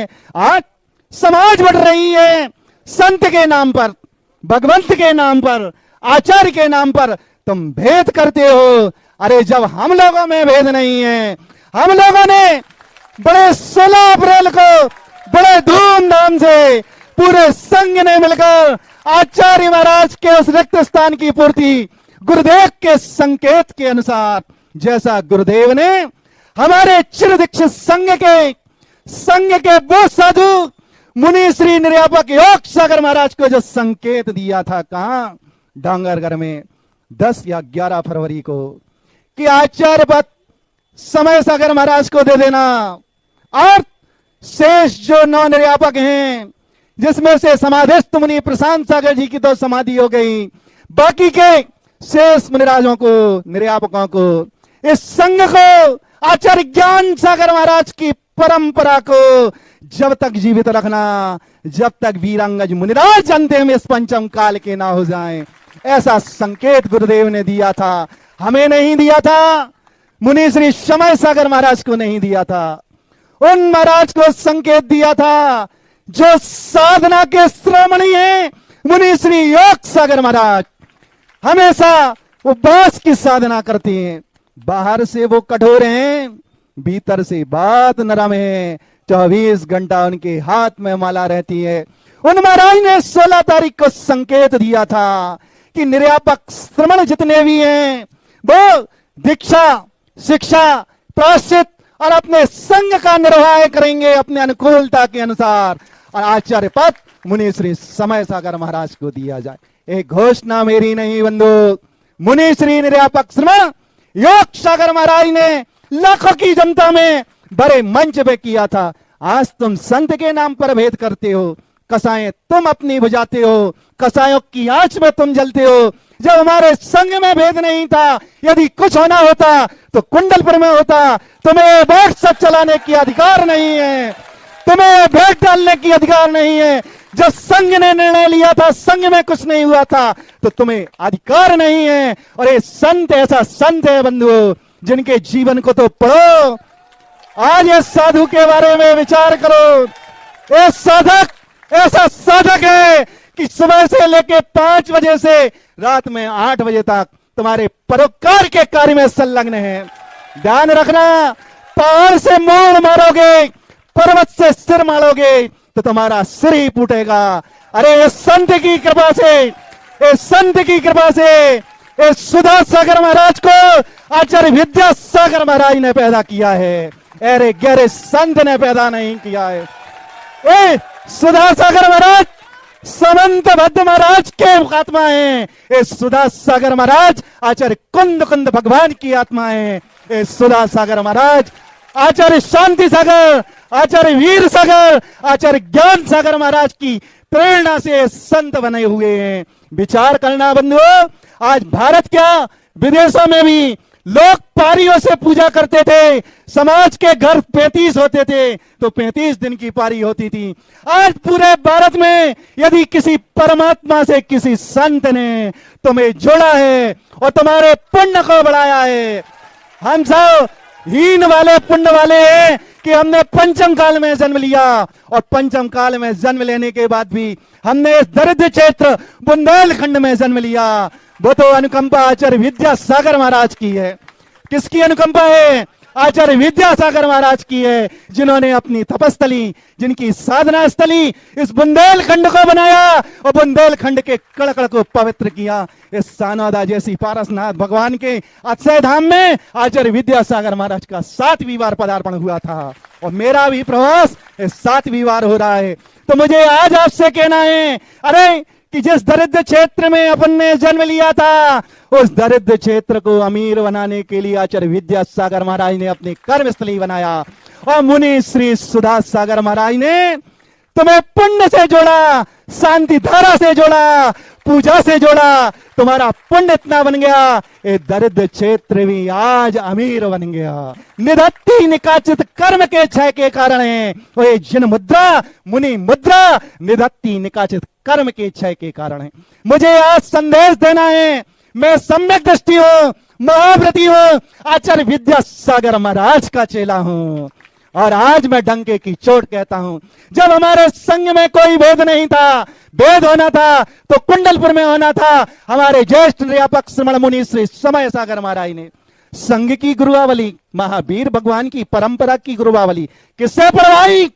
हैं। आज समाज बढ़ रही है, संत के नाम पर, भगवंत के नाम पर, आचार्य के नाम पर तुम भेद करते हो। अरे जब हम लोगों में भेद नहीं है, हम लोगों ने बड़े 16 अप्रैल को बड़े धूमधाम से पूरे संघ ने मिलकर आचार्य महाराज के उस रिक्त स्थान की पूर्ति गुरुदेव के संकेत के अनुसार, जैसा गुरुदेव ने हमारे चिर दीक्षित संघ के वो साधु मुनि श्री निर्यापक योग सागर महाराज को जो संकेत दिया था, कहां, डांगरगढ़ में 10 या 11 फरवरी को, कि आचार्य पद समय सागर महाराज को दे देना और शेष जो 9 निर्यापक हैं, जिसमें से समाधिस्थ मुनि प्रशांत सागर जी की तो समाधि हो गई, बाकी के शेष मुनिराजों को, निर्यापकों को, इस संघ को, आचार्य ज्ञान सागर महाराज की परंपरा को जब तक जीवित रखना, जब तक वीरांगज मुनिराज अंतिम इस पंचम काल के ना हो जाएं, ऐसा संकेत गुरुदेव ने दिया था। हमें नहीं दिया था, मुनि श्री समय सागर महाराज को नहीं दिया था, उन महाराज को संकेत दिया था जो साधना के श्रोमणी हैं, मुनि श्री योग सागर महाराज। हमेशा उपवास की साधना करते हैं, बाहर से वो कठोर हैं, भीतर से बात नरम है, 24 घंटा उनके हाथ में माला रहती है। उन महाराज ने 16 तारीख को संकेत दिया था कि निर्यापक श्रमण जितने भी हैं वो दीक्षा, शिक्षा, प्रायश्चित और अपने संघ का निर्वाह करेंगे अपने अनुकूलता के अनुसार, और आचार्य पद मुनि श्री समय सागर महाराज को दिया जाए। एक घोषणा मेरी नहीं बंधु, मुनि श्री निर्यापक श्रमण योग सागर महाराज ने लाखों की जनता में बड़े मंच पे किया था। आज तुम संत के नाम पर भेद करते हो, कसाएं तुम अपनी बुझाते हो, कसायों की आंच में तुम जलते हो। जब हमारे संघ में भेद नहीं था, यदि कुछ होना होता तो कुंडलपुर में होता। तुम्हें वोट सब चलाने की अधिकार नहीं है, तुम्हें भेद डालने की अधिकार नहीं है। जब संघ ने निर्णय लिया था, संघ में कुछ नहीं हुआ था, तो तुम्हें अधिकार नहीं है। और ये संत ऐसा संत है बंधु, जिनके जीवन को तो पढ़ो। आज ये साधु के बारे में विचार करो। ये साधक ऐसा साधक है कि सुबह से लेके 5 बजे से रात में 8 बजे तक तुम्हारे परोपकार के कार्य में संलग्न है। ध्यान रखना, पहाड़ से मोड़ मारोगे, पर्वत से सिर मारोगे तो तुम्हारा सिर ही फूटेगा। अरे इस संत की कृपा से, इस संत की कृपा से इस सुधा सागर महाराज को आचार्य विद्या सागर महाराज ने पैदा किया है, अरे गहरे संत ने पैदा नहीं किया है। ए सुधा सागर महाराज समंत भद्र महाराज के आत्मा है। इस सुधा सागर महाराज आचार्य कुंद कुंद भगवान की आत्मा है। इस सुधा सागर महाराज आचार्य शांति सागर, आचार्य वीर सागर, आचार्य ज्ञान सागर महाराज की प्रेरणा से संत बने हुए हैं। विचार करना बंधुओं, आज भारत क्या विदेशों में भी लोग पारियों से पूजा करते थे। समाज के घर 35 होते थे तो 35 दिन की पारी होती थी। आज पूरे भारत में यदि किसी परमात्मा से किसी संत ने तुम्हें जोड़ा है और तुम्हारे पुण्य को बढ़ाया है, हम सब हीन वाले पुण्य वाले हैं कि हमने पंचम काल में जन्म लिया, और पंचम काल में जन्म लेने के बाद भी हमने इस दरिद्र क्षेत्र बुंदेलखंड में जन्म लिया। वो तो अनुकंपा आचार्य विद्या सागर महाराज की है। किसकी अनुकंपा है? आचार्य विद्या सागर महाराज की है, जिन्होंने अपनी तपस्थली, जिनकी साधना स्थली इस बुंदेलखंड को बनाया और बुंदेलखंड के कड़कड़ को पवित्र किया। इस सानोदा जैसी पारसनाथ भगवान के अक्षय धाम में आचार्य विद्या सागर महाराज का 7वीं बार पदार्पण हुआ था, और मेरा भी प्रवास 7वीं बार हो रहा है। तो मुझे आज आपसे कहना है, अरे कि जिस दरिद्र क्षेत्र में अपन ने जन्म लिया था, उस दरिद्र क्षेत्र को अमीर बनाने के लिए आचार्य विद्या सागर महाराज ने अपनी कर्मस्थली बनाया, और मुनि श्री सुधा सागर महाराज ने तुम्हें पुण्य से जोड़ा, शांति धारा से जोड़ा, पूजा से जोड़ा। तुम्हारा पुण्य इतना बन गया, ये दरिद्र क्षेत्र भी आज अमीर बन गया। निधत्ति निकाचित कर्म के क्षय के कारण है वो ये जिन मुद्रा, मुनि मुद्रा, निधत्ति निकाचित कर्म के क्षय के कारण है। मुझे आज संदेश देना है, मैं सम्यक दृष्टि हूं, महाव्रती हूं, आचार्य विद्या सागर महाराज का चेला हूं, और आज मैं डंके की चोट कहता हूं, जब हमारे संघ में कोई भेद नहीं था, भेद होना था तो कुंडलपुर में होना था। हमारे ज्येष्ठ निर्यापक श्रमण मुनि श्री समय सागर महाराज ने संघ की गुरुआवली, महावीर भगवान की परंपरा की गुरुआवली किससे पढ़वाई?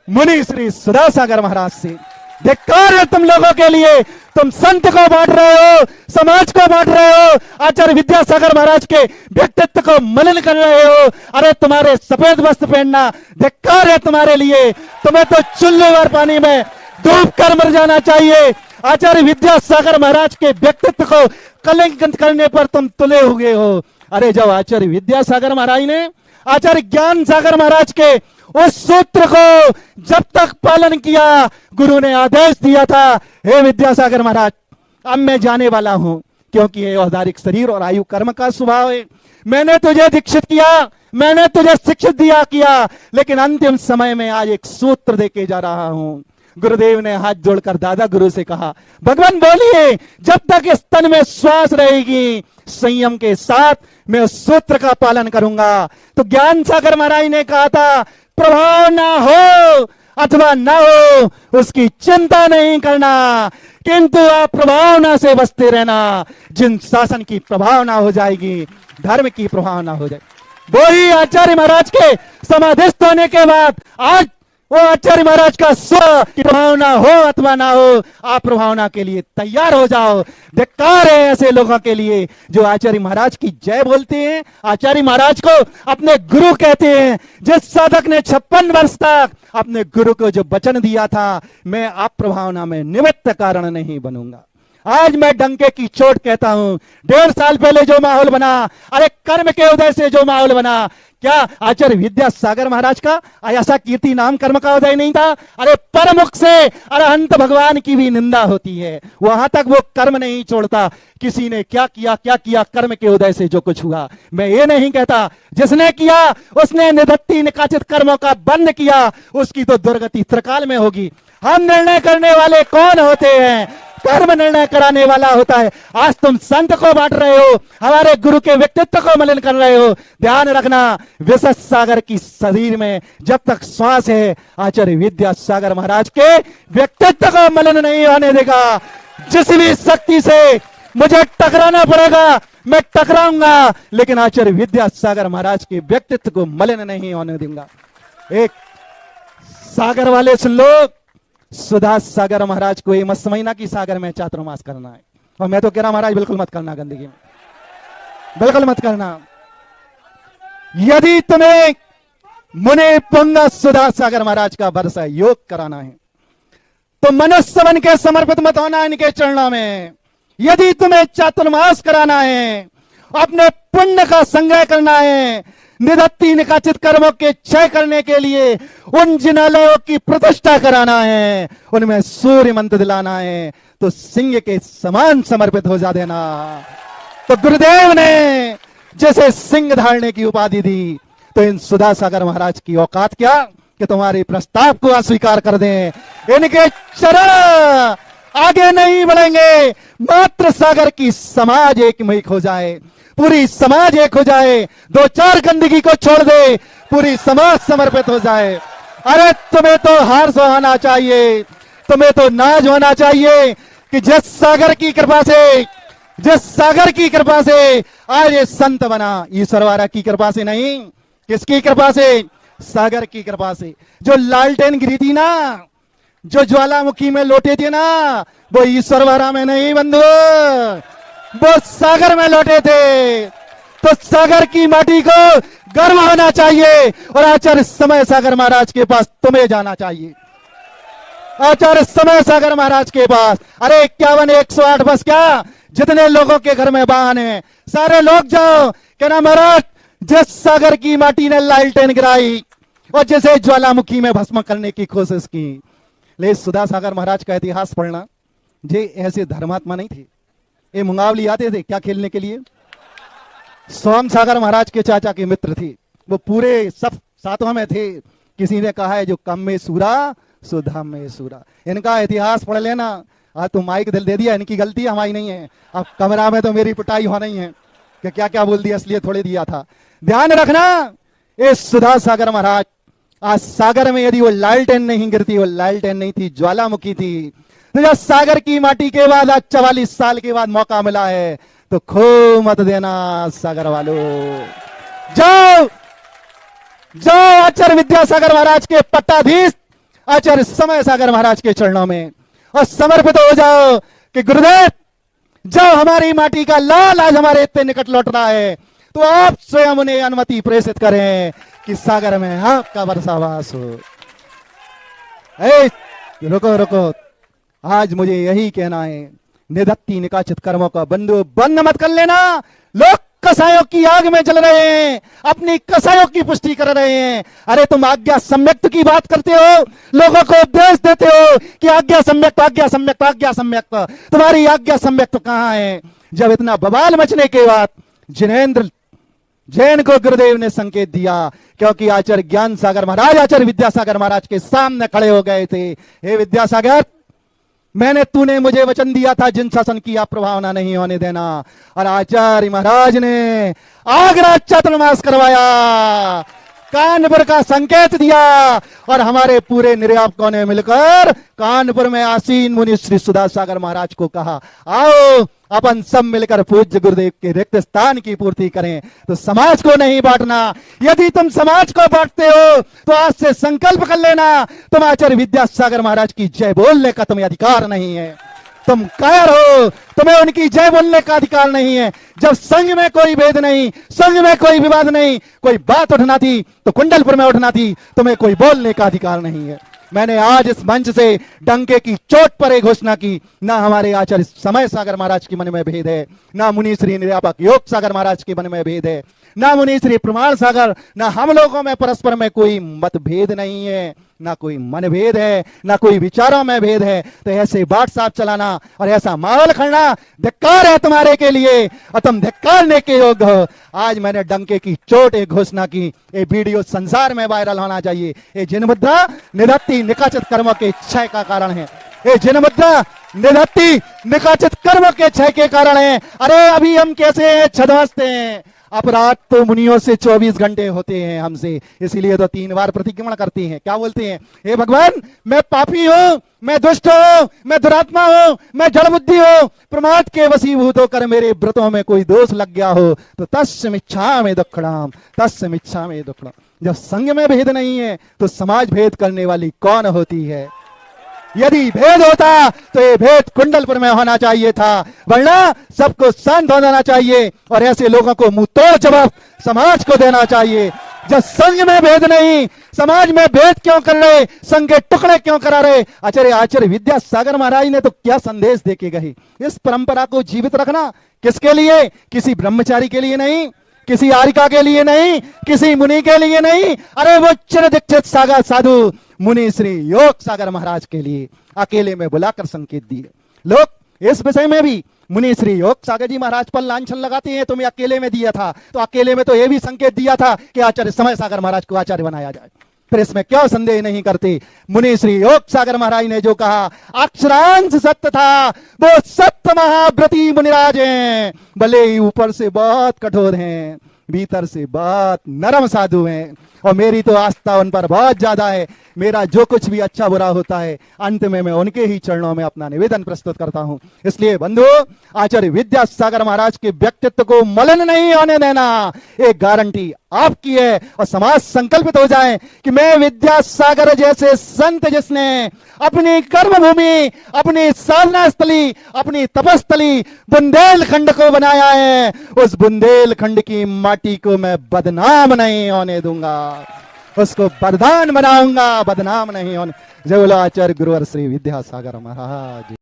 मुनि श्री सुधा सागर महाराज से। धिक्कार है तुम लोगों के लिए, तुम संत को बांट रहे हो, समाज को बांट रहे हो, आचार्य विद्यासागर महाराज के व्यक्तित्व को मलिन कर रहे हो। अरे तुम्हारे सफेद वस्त्र पहनना धिक्कार है तुम्हारे लिए, तुम्हें तो चुल्लू और पानी में डूब कर मर जाना चाहिए। आचार्य विद्यासागर महाराज के व्यक्तित्व को कलंकित करने पर तुम तुले हुए हो। अरे जब आचार्य विद्यासागर महाराज ने आचार्य ज्ञान सागर महाराज के उस सूत्र को जब तक पालन किया, गुरु ने आदेश दिया था, हे विद्यासागर महाराज अब मैं जाने वाला हूं, क्योंकि ये औदारिक शरीर और आयु कर्म का स्वभाव है। मैंने तुझे दीक्षित किया, मैंने तुझे शिक्षित दिया किया, लेकिन अंतिम समय में आज एक सूत्र देके जा रहा हूं। गुरुदेव ने हाथ जोड़कर दादा गुरु से कहा, भगवान बोलिए, जब तक इस तन में श्वास रहेगी संयम के साथ मैं उस सूत्र का पालन करूंगा। तो ज्ञान सागर महाराज ने कहा था, प्रभाव ना हो अथवा ना हो उसकी चिंता नहीं करना, किंतु आप प्रभावना से बचते रहना। जिन शासन की प्रभावना हो जाएगी, धर्म की प्रभावना हो जाएगी। वही आचार्य महाराज के समाधिस्थ होने के बाद आज वो आचार्य महाराज का स्व की प्रभावना हो अथवा ना हो, आप प्रभावना के लिए तैयार हो जाओ। धिक्कार है ऐसे लोगों के लिए जो आचार्य महाराज की जय बोलते हैं, आचार्य महाराज को अपने गुरु कहते हैं। जिस साधक ने 56 वर्ष तक अपने गुरु को जो वचन दिया था, मैं आप प्रभावना में निमित्त कारण नहीं बनूंगा, आज मैं डंके की चोट कहता हूं। 1.5 साल पहले जो माहौल बना, अरे कर्म के उदय से जो माहौल बना, क्या आचार्य विद्यासागर महाराज का ऐसा कीर्ति नाम कर्म का उदय नहीं था? अरे परमुख से अरहंत भगवान की भी निंदा होती है, वहां तक वो कर्म नहीं छोड़ता। किसी ने क्या किया कर्म के उदय से जो कुछ हुआ। मैं ये नहीं कहता जिसने किया उसने निधत्ती निकाचित कर्मों का बंद किया, उसकी तो दुर्गति त्रिकाल में होगी। हम निर्णय करने वाले कौन होते हैं? कर्म निर्णय कराने वाला होता है। आज तुम संत को बांट रहे हो, हमारे गुरु के व्यक्तित्व को मलिन कर रहे हो। ध्यान रखना, विशद सागर की शरीर में जब तक श्वास है, आचार्य विद्यासागर महाराज के व्यक्तित्व को मलिन नहीं होने देगा। जिस भी शक्ति से मुझे टकराना पड़ेगा मैं टकराऊंगा, लेकिन आचार्य विद्यासागर महाराज के व्यक्तित्व को मलिन नहीं होने दूंगा। एक सागर वाले सुन लो, सुधा सागर महाराज को ये मत समझना कि सागर में चातुर्मास करना है। और मैं तो कह रहा महाराज बिल्कुल मत करना, गंदगी में बिल्कुल मत करना। यदि तुम्हें मुनि पुंगा सुधा सागर महाराज का वर्षा योग कराना है तो मनुष्य बन के समर्पित मत होना इनके चरणों में। यदि तुम्हें चातुर्मास कराना है, अपने पुण्य का संग्रह करना है, निधत्ती निकाचित कर्मों के क्षय करने के लिए उन जिनालयों की प्रतिष्ठा कराना है, उनमें सूर्य मंत्र दिलाना है, तो सिंह के समान समर्पित हो जा देना। तो गुरुदेव ने जैसे सिंह धारने की उपाधि दी, तो इन सुधा सागर महाराज की औकात क्या कि तुम्हारे प्रस्ताव को अस्वीकार कर दें। इनके चरण आगे नहीं बढ़ेंगे, मात्र सागर की समाज एकमय हो जाए, पूरी समाज एक हो जाए, 2-4 गंदगी को छोड़ दे, पूरी समाज समर्पित हो जाए। अरे तुम्हें तो हार सुहाना चाहिए, तुम्हें तो नाज होना चाहिए कि जिस सागर की कृपा से, जिस सागर की कृपा से आज ये संत बना, ईश्वरवारा की कृपा से नहीं, किसकी कृपा से? सागर की कृपा से। जो लालटेन गिरी थी ना, जो ज्वालामुखी में लौटे थे ना, वो ईश्वरवारा में नहीं बंधु, वो सागर में लौटे थे। तो सागर की माटी को गर्व होना चाहिए और आचार्य समय सागर महाराज के पास तुम्हें जाना चाहिए। आचार्य समय सागर महाराज के पास, अरे 51 108 बस क्या, जितने लोगों के घर में वाहन है सारे लोग जाओ, कहना महाराज जिस सागर की माटी ने लालटेन गिराई और जिसे ज्वालामुखी में भस्म करने की कोशिश की। ले सुधा सागर महाराज का इतिहास पढ़ना, जे ऐसे धर्मात्मा नहीं थे। ये मुंगावली आते थे क्या खेलने के लिए, सोम सागर महाराज के चाचा के मित्र थे, वो पूरे सब सातों में थे। किसी ने कहा है जो कम में सूरा सुधा में सूरा। इनका इतिहास पढ़ लेना। आज तो माइक दिल दे दिया, इनकी गलती हमारी नहीं है। अब कमरा में तो मेरी पिटाई हो नहीं है कि क्या क्या बोल दिया, इसलिए थोड़े दिया था। ध्यान रखना, ये सुधा सागर महाराज आज सागर में यदि वो लालटेन नहीं गिरती, वो लालटेन नहीं थी, ज्वालामुखी थी। तो जब सागर की माटी के बाद आज 44 साल के बाद मौका मिला है, तो खो मत देना सागर वालों। जाओ जाओ आचार्य विद्यासागर महाराज के पट्टाधीश आचार्य समय सागर महाराज के चरणों में और समर्पित हो जाओ कि गुरुदेव, जब हमारी माटी का लाल आज हमारे इतने निकट लौट रहा है, तो आप स्वयं उन्हें अनुमति प्रेषित करें कि सागर में आपका वर्षावास हो। रुको रुको, आज मुझे यही कहना है, निधत्ती निकाचित कर्मों का बंधु बंद मत कर लेना। लोग कसायों की आग में जल रहे हैं, अपनी कसायों की पुष्टि कर रहे हैं। अरे तुम आज्ञा सम्यक्त की बात करते हो, लोगों को उपदेश देते हो कि आज्ञा सम्यक्त आज्ञा सम्यक्त आज्ञा सम्यक्त। तुम्हारी आज्ञा सम्यक्त कहां है? जब इतना बवाल मचने के बाद जिनेंद्र जैन को गुरुदेव ने संकेत दिया, क्योंकि आचार्य ज्ञान सागर महाराज आचार्य विद्यासागर महाराज के सामने खड़े हो गए थे। हे विद्यासागर, तूने मुझे वचन दिया था जिन शासन की आप प्रभावना नहीं होने देना, और आचार्य महाराज ने आगरा चातुर्मास करवाया, कानपुर का संकेत दिया, और हमारे पूरे निर्यापकों ने मिलकर कानपुर में आसीन मुनि श्री सुधा सागर महाराज को कहा, आओ अपन सब मिलकर पूज्य गुरुदेव के रिक्त स्थान की पूर्ति करें। तो समाज को नहीं बांटना। यदि तुम समाज को बांटते हो तो आज से संकल्प कर लेना, तुम आचार्य विद्यासागर महाराज की जय बोलने का तुम्हें अधिकार नहीं है। तुम कायर हो, तुम्हें उनकी जय बोलने का अधिकार नहीं है। जब संघ में कोई भेद नहीं, संघ में कोई विवाद नहीं, कोई बात उठना थी तो कुंडलपुर में उठना थी, तुम्हें कोई बोलने का अधिकार नहीं है। मैंने आज इस मंच से डंके की चोट पर एक घोषणा की, ना हमारे आचार्य समय सागर महाराज के मन में भेद है, ना मुनि श्री निर्यापक योग सागर महाराज के मन में भेद है, ना मुनि श्री प्रमाण सागर, ना हम लोगों में परस्पर में कोई मतभेद नहीं है, ना कोई मनभेद है, ना कोई विचारों में भेद है। तो ऐसे बाट साफ चलाना और ऐसा माहौल खड़ना धिक्कार है तुम्हारे के लिए, और तुम धिक्कारने के योग्य हो। आज मैंने डंके की चोट एक घोषणा की, ये वीडियो संसार में वायरल होना चाहिए। ये जिनमुद्रा निधत्ती निकाचित कर्मों के क्षय का कारण है। ये जिनमुद्रा निधत्ती निकाचित कर्मों के क्षय के कारण है। अरे अभी हम कैसे छदमस्त हैं, अपराध तो मुनियों से 24 घंटे होते हैं हमसे, इसीलिए तो 3 बार प्रतिक्रमण करते हैं। क्या बोलते हैं? हे भगवान, मैं पापी हूं, मैं दुष्ट हूं, मैं दुरात्मा हूं, मैं जड़ बुद्धि हूं, प्रमाद के वशीभूत होकर मेरे व्रतों में कोई दोष लग गया हो तो तस्य मिच्छामि दुक्खड़ाम, तस्य मिच्छामि दुक्खड़ाम। जब संघ में भेद नहीं है तो समाज भेद करने वाली कौन होती है? यदि भेद होता तो ये भेद कुंडलपुर में होना चाहिए था, वरना सबको शांत हो जाना चाहिए और ऐसे लोगों को मुंह तोड़ जवाब समाज को देना चाहिए। जब संघ में भेद नहीं, समाज में भेद क्यों कर रहे, संघ के टुकड़े क्यों करा रहे? आचार्य विद्यासागर महाराज ने तो क्या संदेश देके गए, इस परंपरा को जीवित रखना किसके लिए? किसी ब्रह्मचारी के लिए नहीं, किसी आरिका के लिए नहीं, किसी मुनि के लिए नहीं, अरे वो चिर दीक्षित सागर साधु मुनि श्री योग सागर महाराज के लिए अकेले में बुलाकर संकेत दिए। लोग इस विषय में भी मुनि श्री योग सागर जी महाराज पर लांछन लगाते हैं, तुम्हें अकेले में दिया था, तो अकेले में तो यह भी संकेत दिया था कि आचार्य समय सागर महाराज को आचार्य बनाया जाए। फिर इसमें क्यों संदेह नहीं करते? मुनि श्री योग सागर महाराज ने जो कहा अक्षरांश सत्य था, वो सत्य महाव्रती मुनिराज हैं, भले ही ऊपर से बहुत कठोर हैं, भीतर से बहुत नरम साधु हैं, और मेरी तो आस्था उन पर बहुत ज्यादा है। मेरा जो कुछ भी अच्छा बुरा होता है अंत में मैं उनके ही चरणों में अपना निवेदन प्रस्तुत करता हूं। इसलिए बंधु, आचार्य विद्यासागर महाराज के व्यक्तित्व को मलिन नहीं होने देना, एक गारंटी आपकी है, और समाज संकल्पित हो जाए कि मैं विद्यासागर जैसे संत जिसने अपनी कर्मभूमि, अपनी साधना स्थली, अपनी तपस्थली बुंदेलखंड को बनाया है, उस बुंदेलखंड की माटी को मैं बदनाम नहीं होने दूंगा, उसको वरदान बनाऊंगा, बदनाम नहीं होने। जय बोलो आचार्य गुरुवर श्री विद्यासागर महाराज।